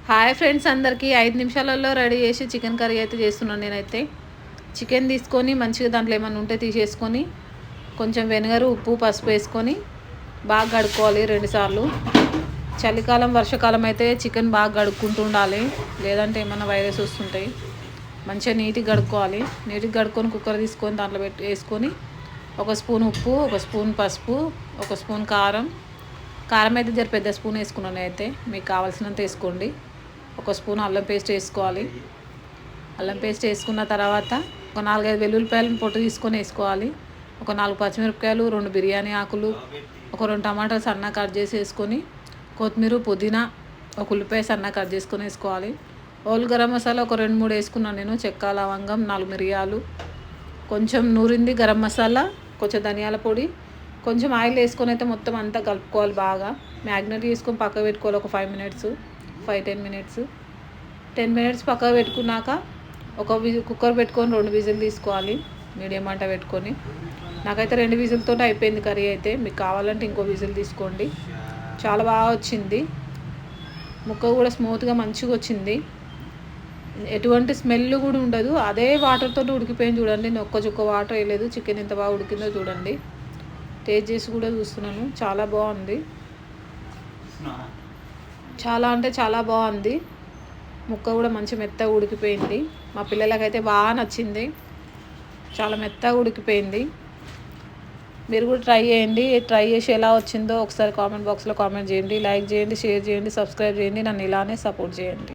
Hi friends, అందరికీ 5 నిమిషాలలో ready చేసి చికెన్ కర్రీ అయితే చేస్తున్నాను. నేనైతే చికెన్ తీసుకొని మంచిగా దాంట్లో ఏమైనా ఉంటే తీసేసుకొని కొంచెం వెనిగరు, ఉప్పు, పసుపు వేసుకొని బాగా కడుక్కోవాలి 2 సార్లు. చలికాలం వర్షాకాలం అయితే చికెన్ బాగా కడుక్కుంటూ ఉండాలి, లేదంటే ఏమైనా వైరస్ వస్తుంటాయి. మంచిగా నీట్గా కడుక్కోవాలి. నీట్గా కడుక్కొని కుక్కర్ తీసుకొని దాంట్లో వేసుకొని 1 స్పూన్ ఉప్పు, 1 స్పూన్ పసుపు, 1 స్పూన్ కారం అయితే జర పెద్ద స్పూన్ వేసుకున్నాను. అయితే మీకు కావాల్సినంత వేసుకోండి. 1 స్పూన్ అల్లం పేస్ట్ వేసుకోవాలి. అల్లం పేస్ట్ వేసుకున్న తర్వాత ఒక 4-5 వెల్లుల్లిపాయలను పొట్టు తీసుకొని వేసుకోవాలి. ఒక 4 పచ్చిమిరపకాయలు, 2 బిర్యానీ ఆకులు, ఒక 2 టమాటాలు సన్నగా కట్ చేసి వేసుకొని, కొత్తిమీర, పుదీనా, ఒక ఉల్లిపాయ సన్నగా కట్ చేసుకొని వేసుకోవాలి. హోల్ గరం మసాలా ఒక 2-3 వేసుకున్నాను నేను. చెక్క, లవంగం, 4 మిరియాలు, కొంచెం నూరింది గరం మసాలా, కొంచెం ధనియాల పొడి, కొంచెం ఆయిల్ వేసుకొని అయితే మొత్తం అంతా కలుపుకోవాలి. బాగా మ్యాగ్నేట్ చేసుకొని పక్కకు పెట్టుకోవాలి. ఒక 5-10 మినిట్స్ 10 మినిట్స్ పక్కకు పెట్టుకున్నాక కుక్కర్ పెట్టుకొని 2 విజిల్ తీసుకోవాలి. మీడియం మంట పెట్టుకొని. నాకైతే 2 విజిల్తో అయిపోయింది కర్రీ. అయితే మీకు కావాలంటే ఇంకో విజిల్ తీసుకోండి. చాలా బాగా వచ్చింది. ముక్క కూడా స్మూత్గా మంచిగా వచ్చింది. ఎటువంటి స్మెల్ కూడా ఉండదు. అదే వాటర్తో ఉడికిపోయింది చూడండి. నేను ఒక్క చుక్క వాటర్ వేయలేదు. చికెన్ ఎంత బాగా ఉడికిందో చూడండి. టేస్ట్ చేసి కూడా చూస్తున్నాను. చాలా బాగుంది. చాలా అంటే చాలా బాగుంది. ముక్క కూడా మంచి మెత్తగా ఉడికిపోయింది. మా పిల్లలకైతే బాగా నచ్చింది. చాలా మెత్తగా ఉడికిపోయింది. మీరు కూడా ట్రై చేయండి. ట్రై చేసి ఎలా వచ్చిందో ఒకసారి కామెంట్ బాక్స్లో కామెంట్ చేయండి. లైక్ చేయండి, షేర్ చేయండి, సబ్స్క్రైబ్ చేయండి. నన్ను ఇలానే సపోర్ట్ చేయండి.